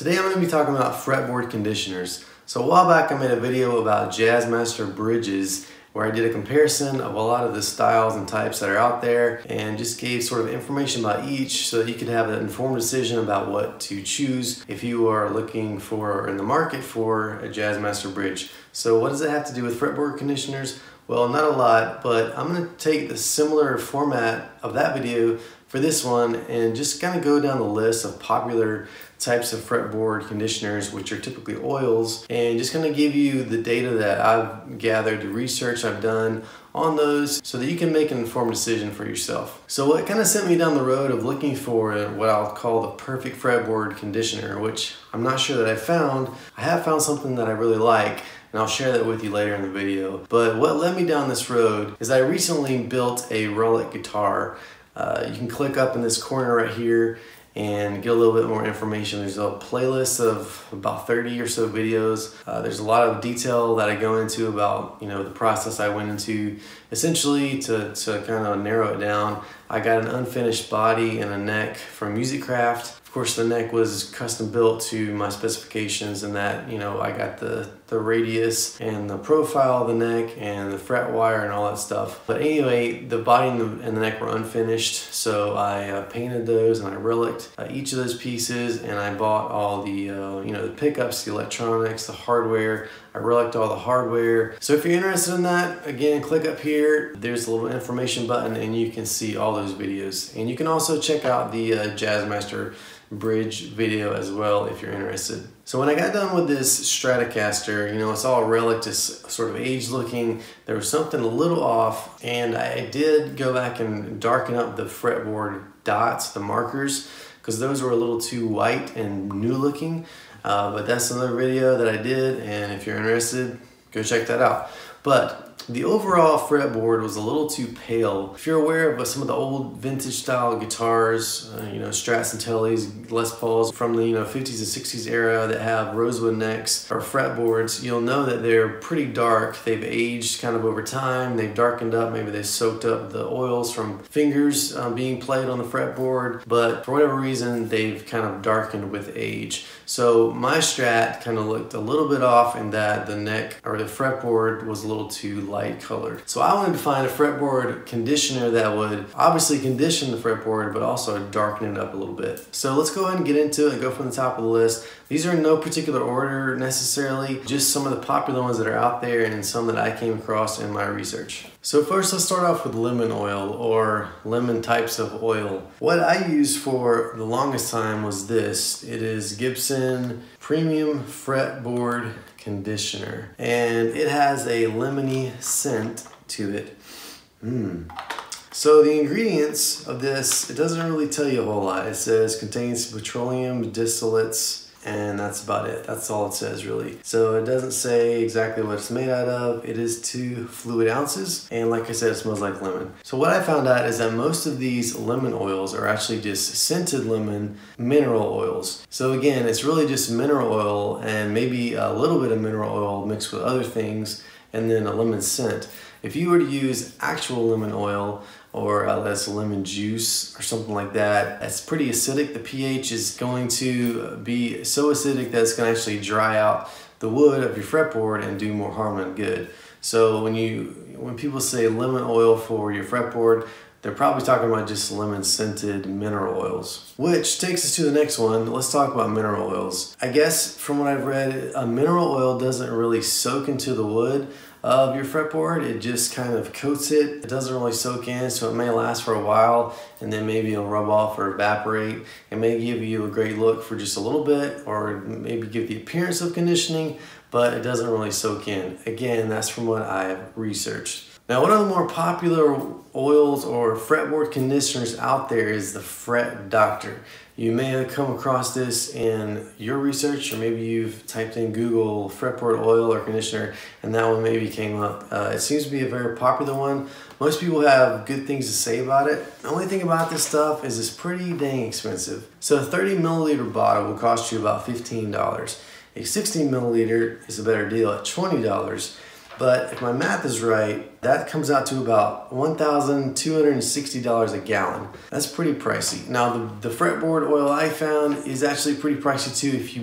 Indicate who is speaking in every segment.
Speaker 1: Today I'm going to be talking about fretboard conditioners. So a while back I made a video about Jazzmaster bridges where I did a comparison of a lot of the styles and types that are out there and just gave sort of information about each so that you could have an informed decision about what to choose if you are looking for or in the market for a Jazzmaster bridge. So what does it have to do with fretboard conditioners? Well, not a lot, but I'm going to take the similar format of that video for this one and just kind of go down the list of popular types of fretboard conditioners, which are typically oils, and just going to give you the data that I've gathered, the research I've done on those so that you can make an informed decision for yourself. So what kind of sent me down the road of looking for what I'll call the perfect fretboard conditioner, which I'm not sure that I found. I have found something that I really like, and I'll share that with you later in the video. But what led me down this road is I recently built a relic guitar. You can click up in this corner right here and get a little bit more information. There's a playlist of about 30 or so videos. There's a lot of detail that I go into about the process I went into. Essentially, to kind of narrow it down, I got an unfinished body and a neck from Musicraft. Of course, the neck was custom built to my specifications in that, I got the radius and the profile of the neck and the fret wire and all that stuff. But anyway, the body and the neck were unfinished, so I painted those and I relicked each of those pieces, and I bought all the, the pickups, the electronics, the hardware. I relicked all the hardware. So if you're interested in that, again, click up here. There's a little information button and you can see all those videos. And you can also check out the Jazzmaster bridge video as well if you're interested. So when I got done with this Stratocaster, it's all relic, just sort of aged looking. There was something a little off, and I did go back and darken up the fretboard dots, the markers, because those were a little too white and new looking. But that's another video that I did, and if you're interested, go check that out. But the overall fretboard was a little too pale. If you're aware of some of the old vintage style guitars, Strats and Tellys, Les Pauls from the 50s and 60s era that have rosewood necks or fretboards, you'll know that they're pretty dark. They've aged kind of over time. They've darkened up. Maybe they soaked up the oils from fingers being played on the fretboard, but for whatever reason, they've kind of darkened with age. So my Strat kind of looked a little bit off in that the neck or the fretboard was a little too light colored. So I wanted to find a fretboard conditioner that would obviously condition the fretboard but also darken it up a little bit. So let's go ahead and get into it and go from the top of the list. These are in no particular order necessarily, just some of the popular ones that are out there and some that I came across in my research. So first, let's start off with lemon oil or lemon types of oil. What I used for the longest time was this. It is Gibson Premium Fretboard Conditioner, and it has a lemony scent to it. So the ingredients of this, it doesn't really tell you a whole lot. It says contains petroleum distillates, and that's about it. That's all it says really. So it doesn't say exactly what it's made out of. It is 2 fluid ounces, and like I said, it smells like lemon. So what I found out is that most of these lemon oils are actually just scented lemon mineral oils. So again, it's really just mineral oil and maybe a little bit of mineral oil mixed with other things and then a lemon scent. If you were to use actual lemon oil or that's lemon juice or something like that, that's pretty acidic. The pH is going to be so acidic that it's going to actually dry out the wood of your fretboard and do more harm than good. So when people say lemon oil for your fretboard, they're probably talking about just lemon scented mineral oils. Which takes us to the next one. Let's talk about mineral oils. I guess from what I've read, a mineral oil doesn't really soak into the wood of your fretboard. It just kind of coats it. It doesn't really soak in, so it may last for a while and then maybe it'll rub off or evaporate. It may give you a great look for just a little bit or maybe give the appearance of conditioning, but it doesn't really soak in. Again, that's from what I've researched. Now, one of the more popular oils or fretboard conditioners out there is the Fret Doctor. You may have come across this in your research, or maybe you've typed in Google fretboard oil or conditioner and that one maybe came up. It seems to be a very popular one. Most people have good things to say about it. The only thing about this stuff is it's pretty dang expensive. So a 30 milliliter bottle will cost you about $15. A 60 milliliter is a better deal at $20. But if my math is right, that comes out to about $1,260 a gallon. That's pretty pricey. Now the fretboard oil I found is actually pretty pricey too if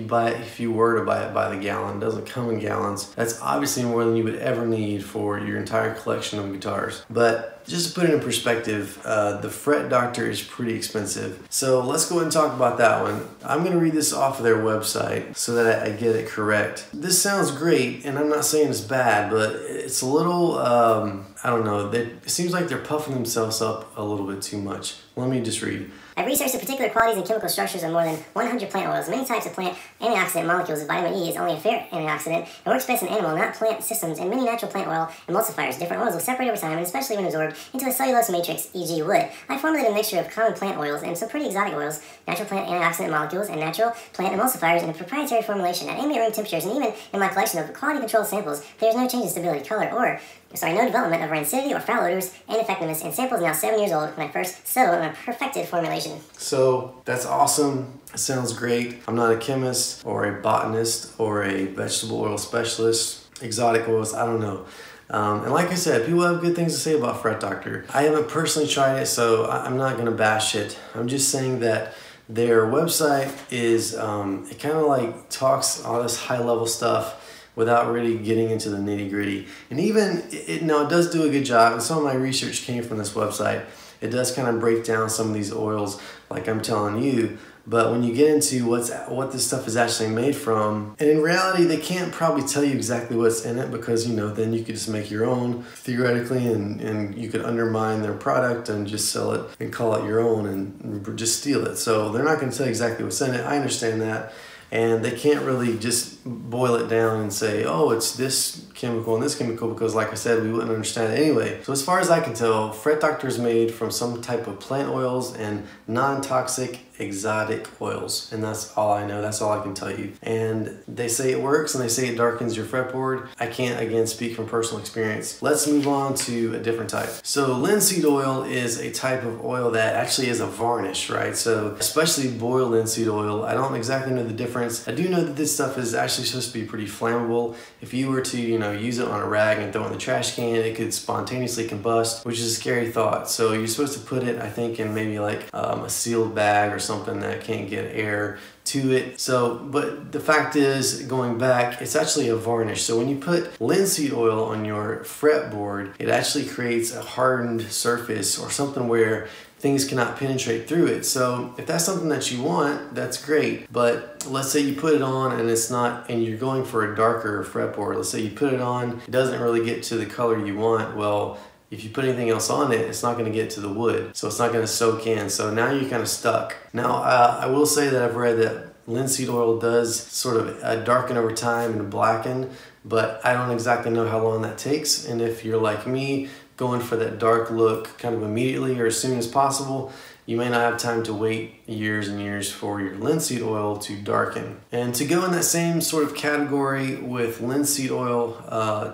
Speaker 1: you were to buy it by the gallon. It doesn't come in gallons. That's obviously more than you would ever need for your entire collection of guitars. But just to put it in perspective, the Fret Doctor is pretty expensive. So let's go ahead and talk about that one. I'm gonna read this off of their website so that I get it correct. This sounds great, and I'm not saying it's bad, but it's a little, I don't know, it seems like they're puffing themselves up a little bit too much. Let me just read.
Speaker 2: I've researched the particular qualities and chemical structures of more than 100 plant oils, many types of plant antioxidant molecules. Vitamin E is only a fair antioxidant and works best in animal, not plant systems, and many natural plant oil emulsifiers. Different oils will separate over time, and especially when absorbed into a cellulose matrix, e.g. wood. I formulated a mixture of common plant oils and some pretty exotic oils, natural plant antioxidant molecules, and natural plant emulsifiers in a proprietary formulation at ambient room temperatures, and even in my collection of quality control samples, there's no change in stability, color, no development of rancidity or foul odors and effectiveness, and samples now 7 years old when I first settled on a perfected formulation.
Speaker 1: So that's awesome. It sounds great. I'm not a chemist or a botanist or a vegetable oil specialist. Exotic oils, I don't know. And like I said, people have good things to say about Fret Doctor. I haven't personally tried it, so I'm not gonna bash it. I'm just saying that their website is, it kind of like talks all this high level stuff without really getting into the nitty gritty. And even, it does do a good job, and some of my research came from this website. It does kind of break down some of these oils like I'm telling you, but when you get into what this stuff is actually made from, and in reality they can't probably tell you exactly what's in it, because then you could just make your own theoretically, and you could undermine their product and just sell it and call it your own and just steal it. So they're not going to tell you exactly what's in it. I understand that. And they can't really just boil it down and say, oh, it's this chemical and this chemical, because like I said, we wouldn't understand it anyway. So as far as I can tell, Fret Doctor is made from some type of plant oils and non-toxic exotic oils. And that's all I know. That's all I can tell you. And they say it works, and they say it darkens your fretboard. I can't, again, speak from personal experience. Let's move on to a different type. So linseed oil is a type of oil that actually is a varnish, right? So especially boiled linseed oil, I don't exactly know the difference. I do know that this stuff is actually supposed to be pretty flammable. If you were to, use it on a rag and throw it in the trash can, it could spontaneously combust, which is a scary thought. So you're supposed to put it, I think, in maybe like a sealed bag or something that can't get air to it. So, but the fact is, going back, it's actually a varnish. So when you put linseed oil on your fretboard, it actually creates a hardened surface or something where things cannot penetrate through it. So if that's something that you want, that's great. But let's say you put it on and it's not, and you're going for a darker fretboard. Let's say you put it on, it doesn't really get to the color you want. Well, if you put anything else on it, it's not going to get to the wood. So it's not going to soak in. So now you're kind of stuck. Now, I will say that I've read that linseed oil does sort of darken over time and blacken, but I don't exactly know how long that takes. And if you're like me, going for that dark look kind of immediately or as soon as possible, you may not have time to wait years and years for your linseed oil to darken. And to go in that same sort of category with linseed oil,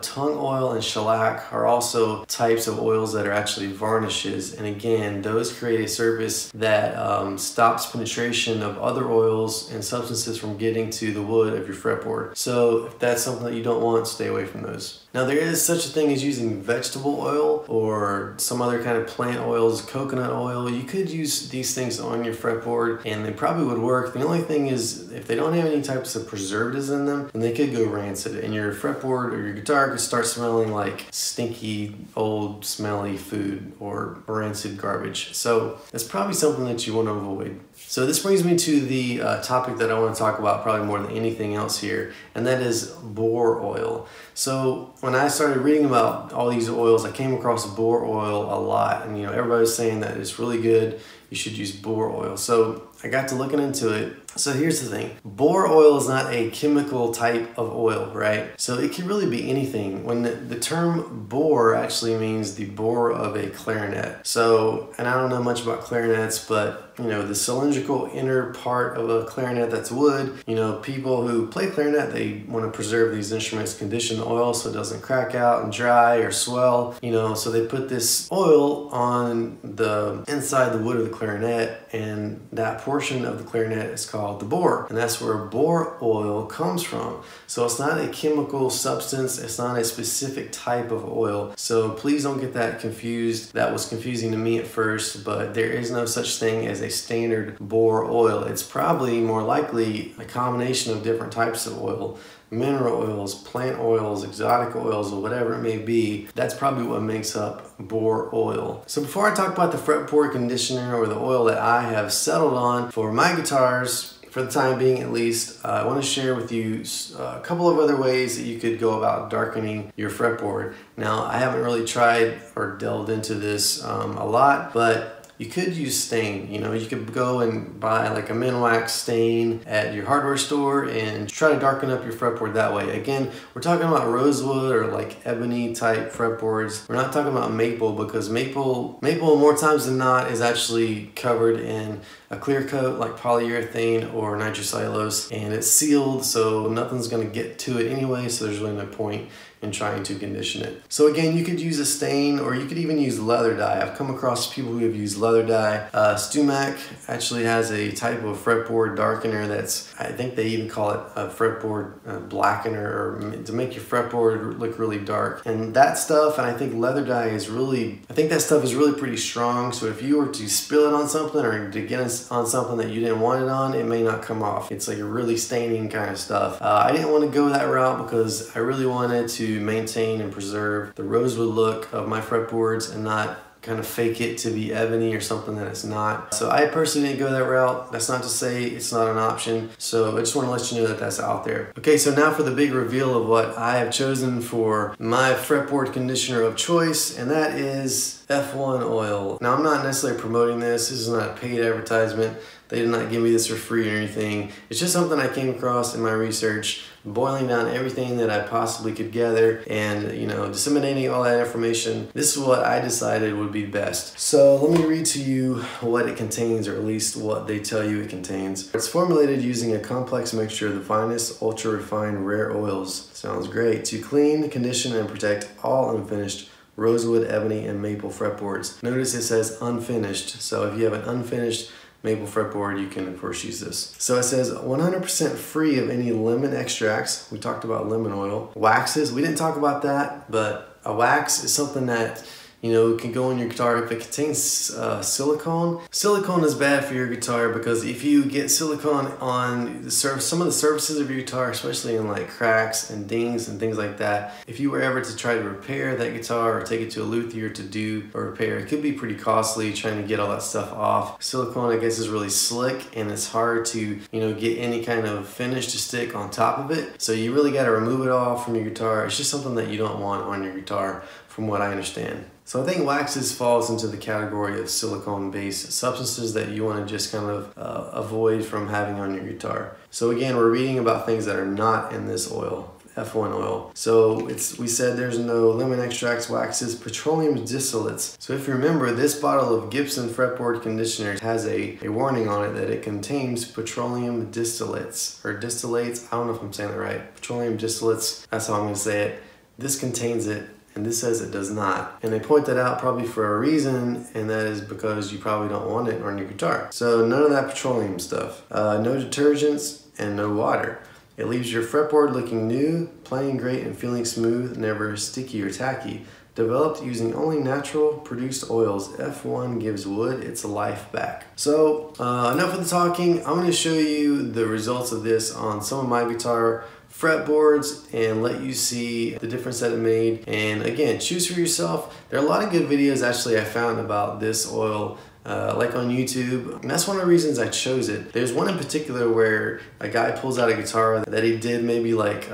Speaker 1: tung oil and shellac are also types of oils that are actually varnishes. And again, those create a surface that stops penetration of other oils and substances from getting to the wood of your fretboard. So if that's something that you don't want, stay away from those. Now there is such a thing as using vegetable oil or some other kind of plant oils, coconut oil. You could use these things on your fretboard and they probably would work. The only thing is if they don't have any types of preservatives in them, then they could go rancid and your fretboard or your guitar could start smelling like stinky, old, smelly food or rancid garbage. So that's probably something that you want to avoid. So this brings me to the topic that I want to talk about probably more than anything else here, and that is boar oil. So when I started reading about all these oils, I came across boar oil a lot, and everybody's saying that it's really good, you should use boar oil. So I got to looking into it. So here's the thing, boar oil is not a chemical type of oil, right? So it can really be anything. When the term bore actually means the bore of a clarinet. So, and I don't know much about clarinets, but the cylindrical inner part of a clarinet that's wood, people who play clarinet, they want to preserve these instruments, condition the oil so it doesn't crack out and dry or swell, so they put this oil on the inside the wood of the clarinet, and that portion of the clarinet is called the bore, and that's where bore oil comes from. So it's not a chemical substance, it's not a specific type of oil, so please don't get that confused. That was confusing to me at first, but there is no such thing as a standard bore oil. It's probably more likely a combination of different types of oil, mineral oils, plant oils, exotic oils, or whatever it may be. That's probably what makes up bore oil. So before I talk about the fretboard conditioner or the oil that I have settled on for my guitars, for the time being at least, I want to share with you a couple of other ways that you could go about darkening your fretboard. Now, I haven't really tried or delved into this a lot, but you could use stain. You know, you could go and buy like a Minwax stain at your hardware store and try to darken up your fretboard that way. Again, we're talking about rosewood or like ebony type fretboards. We're not talking about maple, because maple more times than not is actually covered in a clear coat like polyurethane or nitrocellulose, and it's sealed, so nothing's going to get to it anyway, so there's really no point in trying to condition it. So again, you could use a stain, or you could even use leather dye. I've come across people who have used leather dye. Stumac actually has a type of fretboard darkener that's, I think they even call it a fretboard blackener, or to make your fretboard look really dark. And that stuff, and I think leather dye is really, I think that stuff is really pretty strong, so if you were to spill it on something or to get on something that you didn't want it on, it may not come off. It's like a really staining kind of stuff. I didn't want to go that route because I really wanted to maintain and preserve the rosewood look of my fretboards and not kind of fake it to be ebony or something that it's not. So I personally didn't go that route. That's not to say it's not an option. So I just want to let you know that that's out there. Okay, so now for the big reveal of what I have chosen for my fretboard conditioner of choice, and that is F1 oil. Now, I'm not necessarily promoting this. This is not a paid advertisement. They did not give me this for free or anything. It's just something I came across in my research, boiling down everything that I possibly could gather and, you know, disseminating all that information. This is what I decided would be best. So let me read to you what it contains, or at least what they tell you it contains. It's formulated using a complex mixture of the finest, ultra-refined rare oils. Sounds great. To clean, condition, and protect all unfinished rosewood, ebony, and maple fretboards. Notice it says unfinished, so if you have an unfinished maple fretboard, you can of course use this. So it says 100% free of any lemon extracts. We talked about lemon oil. Waxes, we didn't talk about that, but a wax is something that, you know, can go on your guitar. If it contains silicone is bad for your guitar, because if you get silicone on the some of the surfaces of your guitar, especially in like cracks and dings and things like that, if you were ever to try to repair that guitar or take it to a luthier to do a repair, it could be pretty costly trying to get all that stuff off. Silicone, I guess, is really slick, and it's hard to, you know, get any kind of finish to stick on top of it. So you really got to remove it all from your guitar. It's just something that you don't want on your guitar, from what I understand. So I think waxes falls into the category of silicone-based substances that you want to just kind of avoid from having on your guitar. So again, we're reading about things that are not in this oil, F1 oil. So we said there's no lemon extracts, waxes, petroleum distillates. So if you remember, this bottle of Gibson fretboard conditioner has a warning on it that it contains petroleum distillates, or distillates, I don't know if I'm saying that right. Petroleum distillates, that's how I'm going to say it. This contains it, and this says it does not. And they point that out probably for a reason, and that is because you probably don't want it on your guitar. So none of that petroleum stuff. No detergents and no water. It leaves your fretboard looking new, playing great, and feeling smooth, never sticky or tacky. Developed using only natural produced oils, F1 gives wood its life back. So enough of the talking. I'm going to show you the results of this on some of my guitar fretboards and let you see the difference that it made. And again, choose for yourself. There are a lot of good videos actually I found about this oil, like on YouTube, and that's one of the reasons I chose it. There's one in particular where a guy pulls out a guitar that he did maybe like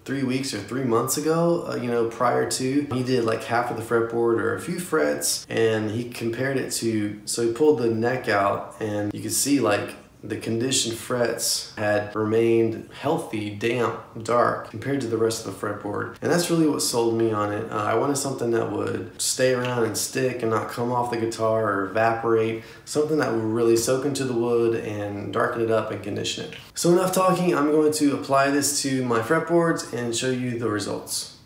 Speaker 1: 3 weeks or 3 months ago, you know, prior to. He did like half of the fretboard or a few frets, and he compared it to, so he pulled the neck out, and you could see like the conditioned frets had remained healthy, damp, dark compared to the rest of the fretboard. And that's really what sold me on it. I wanted something that would stay around and stick and not come off the guitar or evaporate. Something that would really soak into the wood and darken it up and condition it. So enough talking, I'm going to apply this to my fretboards and show you the results.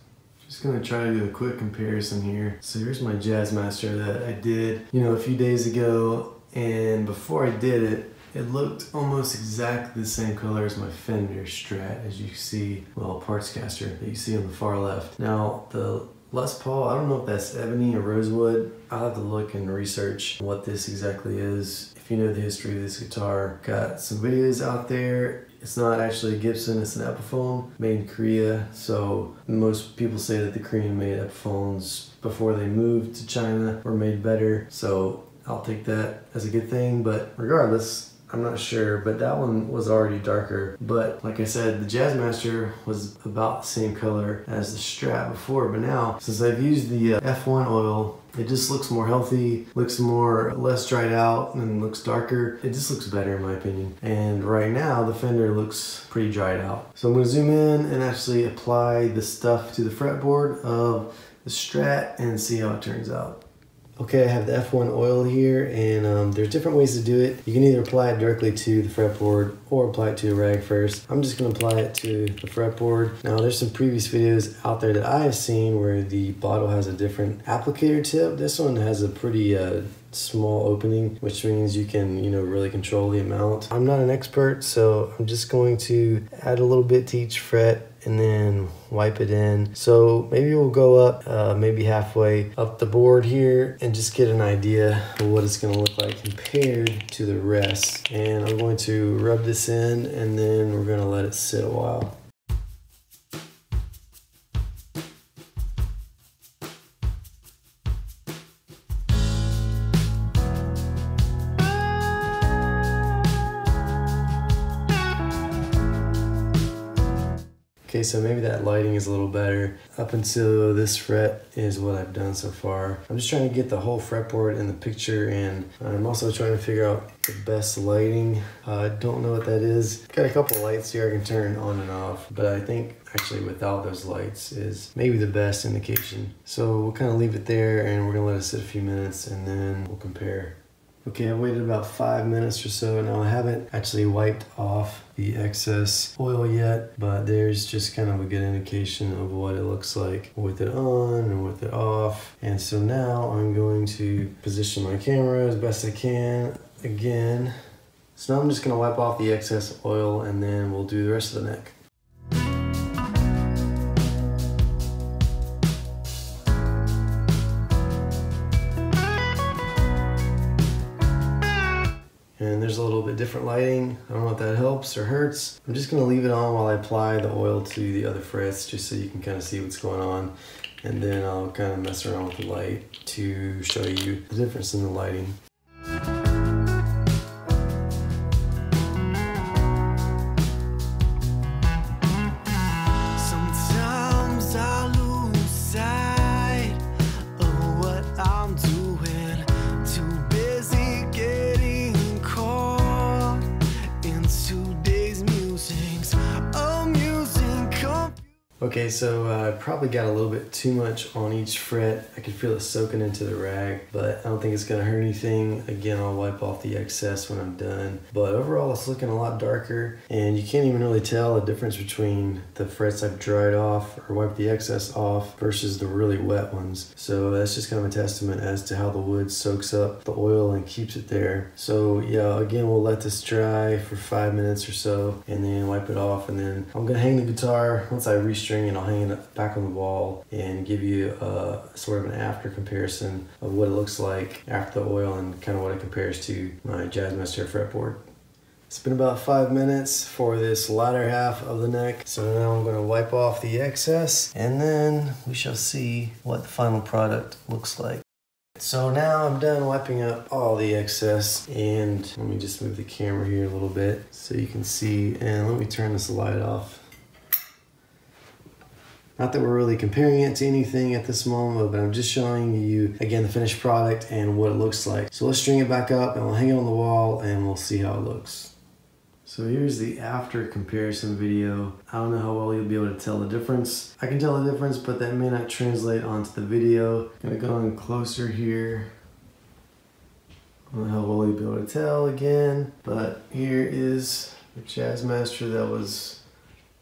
Speaker 1: Just gonna try to do a quick comparison here. So here's my Jazzmaster that I did, you know, a few days ago. and before I did it, it looked almost exactly the same color as my Fender Strat, as you see, well, parts caster that you see on the far left. Now, the Les Paul, I don't know if that's ebony or rosewood. I'll have to look and research what this exactly is. If you know the history of this guitar, got some videos out there. It's not actually a Gibson, it's an Epiphone made in Korea. So most people say that the Korean made Epiphones before they moved to China were made better. So I'll take that as a good thing, but regardless, I'm not sure, but that one was already darker. But like I said, the Jazzmaster was about the same color as the Strat before, but now, since I've used the F1 oil, it just looks more healthy, looks less dried out, and looks darker. It just looks better in my opinion. And right now, the Fender looks pretty dried out. So I'm gonna zoom in and actually apply the stuff to the fretboard of the Strat and see how it turns out. Okay, I have the F1 oil here, and there's different ways to do it. You can either apply it directly to the fretboard or apply it to a rag first. I'm just gonna apply it to the fretboard. Now, there's some previous videos out there that I have seen where the bottle has a different applicator tip. This one has a pretty small opening, which means you can, really control the amount. I'm not an expert, so I'm just going to add a little bit to each fret and then wipe it in. So maybe we'll go up maybe halfway up the board here and just get an idea of what it's gonna look like compared to the rest. And I'm going to rub this in and then we're gonna let it sit a while. Okay, so maybe that lighting is a little better. Up until this fret is what I've done so far. I'm just trying to get the whole fretboard in the picture, and I'm also trying to figure out the best lighting. I don't know what that is. Got a couple lights here I can turn on and off, but I think actually without those lights is maybe the best indication. So we'll kind of leave it there and we're gonna let it sit a few minutes and then we'll compare. Okay, I waited about 5 minutes or so. Now I haven't actually wiped off the excess oil yet, but there's just kind of a good indication of what it looks like with it on and with it off. And so now I'm going to position my camera as best I can again. So now I'm just gonna wipe off the excess oil and then we'll do the rest of the neck. And there's a little bit different lighting. I don't know if that helps or hurts. I'm just gonna leave it on while I apply the oil to the other frets just so you can kind of see what's going on. And then I'll kind of mess around with the light to show you the difference in the lighting. Okay, so I probably got a little bit too much on each fret. I could feel it soaking into the rag, but I don't think it's gonna hurt anything. Again, I'll wipe off the excess when I'm done. But overall, it's looking a lot darker, and you can't even really tell the difference between the frets I've dried off or wiped the excess off versus the really wet ones. So that's just kind of a testament as to how the wood soaks up the oil and keeps it there. So yeah, again, we'll let this dry for 5 minutes or so, and then wipe it off, and then I'm gonna hang the guitar. Once I restring and I'll hang it back on the wall and give you a sort of an after comparison of what it looks like after the oil and kind of what it compares to my Jazzmaster fretboard. It's been about 5 minutes for this latter half of the neck. So now I'm going to wipe off the excess and then we shall see what the final product looks like. So now I'm done wiping up all the excess, and let me just move the camera here a little bit so you can see, and let me turn this light off. Not that we're really comparing it to anything at this moment, but I'm just showing you, again, the finished product and what it looks like. So let's string it back up and we'll hang it on the wall and we'll see how it looks. So here's the after comparison video. I don't know how well you'll be able to tell the difference. I can tell the difference, but that may not translate onto the video. I'm gonna go in closer here. I don't know how well you'll be able to tell again, but here is the Jazzmaster that was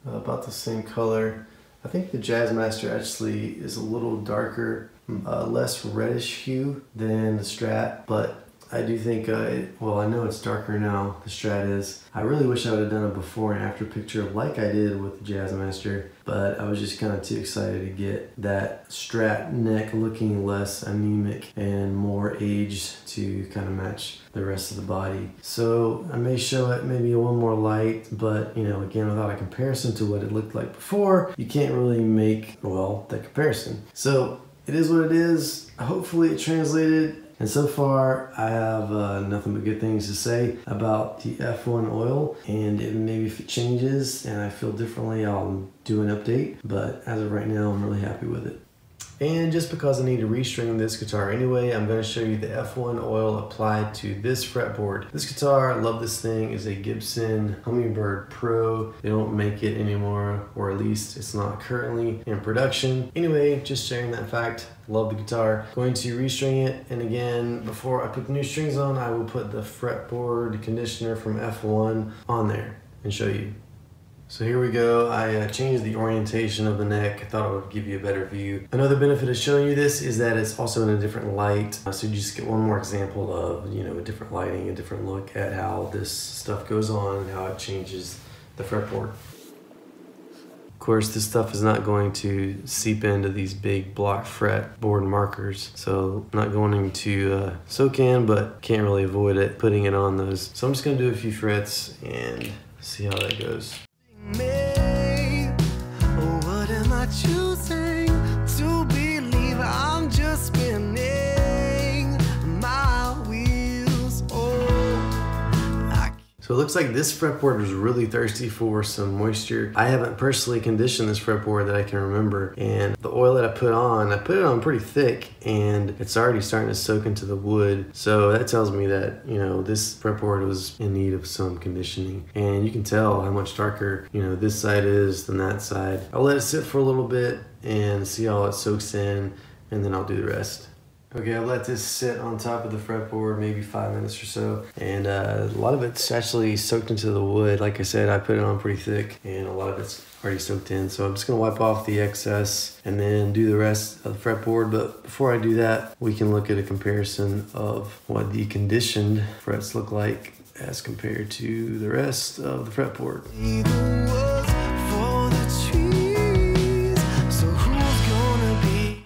Speaker 1: about the same color. I think the Jazzmaster actually is a little darker, less reddish hue than the Strat, but I do think, well, I know it's darker now, the Strat is. I really wish I would have done a before and after picture like I did with the Jazzmaster, but I was just kind of too excited to get that Strat neck looking less anemic and more aged to kind of match the rest of the body. So I may show it maybe one more light, but you know, again, without a comparison to what it looked like before, you can't really make, well, that comparison. So it is what it is. Hopefully it translated. And so far, I have nothing but good things to say about the F1 oil, and maybe if it changes and I feel differently, I'll do an update. But as of right now, I'm really happy with it. And just because I need to restring this guitar anyway, I'm going to show you the F1 oil applied to this fretboard. This guitar, I love this thing, is a Gibson Hummingbird Pro. They don't make it anymore, or at least it's not currently in production. Anyway, just sharing that fact. Love the guitar. Going to restring it, and again, before I put the new strings on, I will put the fretboard conditioner from F1 on there and show you. So here we go. I changed the orientation of the neck. I thought it would give you a better view. Another benefit of showing you this is that it's also in a different light. So you just get one more example of, you know, a different lighting, a different look at how this stuff goes on and how it changes the fretboard. Of course, this stuff is not going to seep into these big block fretboard markers. So I'm not going to soak in, but can't really avoid it, putting it on those. So I'm just gonna do a few frets and see how that goes.
Speaker 3: What am I choosing to believe? I'm just spinning my wheels.
Speaker 1: So it looks like this fretboard was really thirsty for some moisture. I haven't personally conditioned this fretboard that I can remember, and the oil that I put it on pretty thick, and it's already starting to soak into the wood. So that tells me that, you know, this fretboard was in need of some conditioning, and you can tell how much darker, you know, this side is than that side. I'll let it sit for a little bit and see how it soaks in, and then I'll do the rest. Okay, I'll let this sit on top of the fretboard maybe 5 minutes or so, and a lot of it's actually soaked into the wood. Like I said, I put it on pretty thick, and a lot of it's already soaked in. So I'm just gonna wipe off the excess and then do the rest of the fretboard. But before I do that, we can look at a comparison of what the conditioned frets look like as compared to the rest of the fretboard.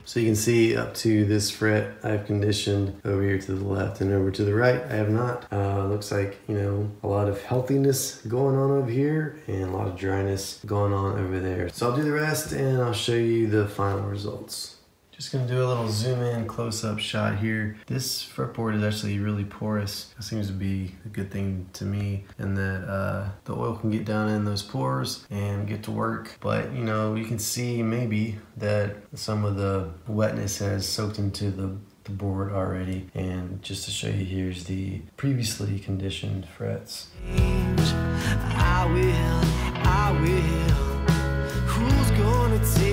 Speaker 1: So you can see up to this fret I've conditioned over here to the left, and over to the right I have not. Looks like, you know, a lot of healthiness going on over here and a lot of dryness going on over there. So I'll do the rest and I'll show you the final results. Just gonna do a little zoom in close-up shot here. This fretboard is actually really porous. That seems to be a good thing to me, and that the oil can get down in those pores and get to work. But you know, you can see maybe that some of the wetness has soaked into the board already. And just to show you, here's the previously conditioned frets.
Speaker 3: I will. Who's gonna take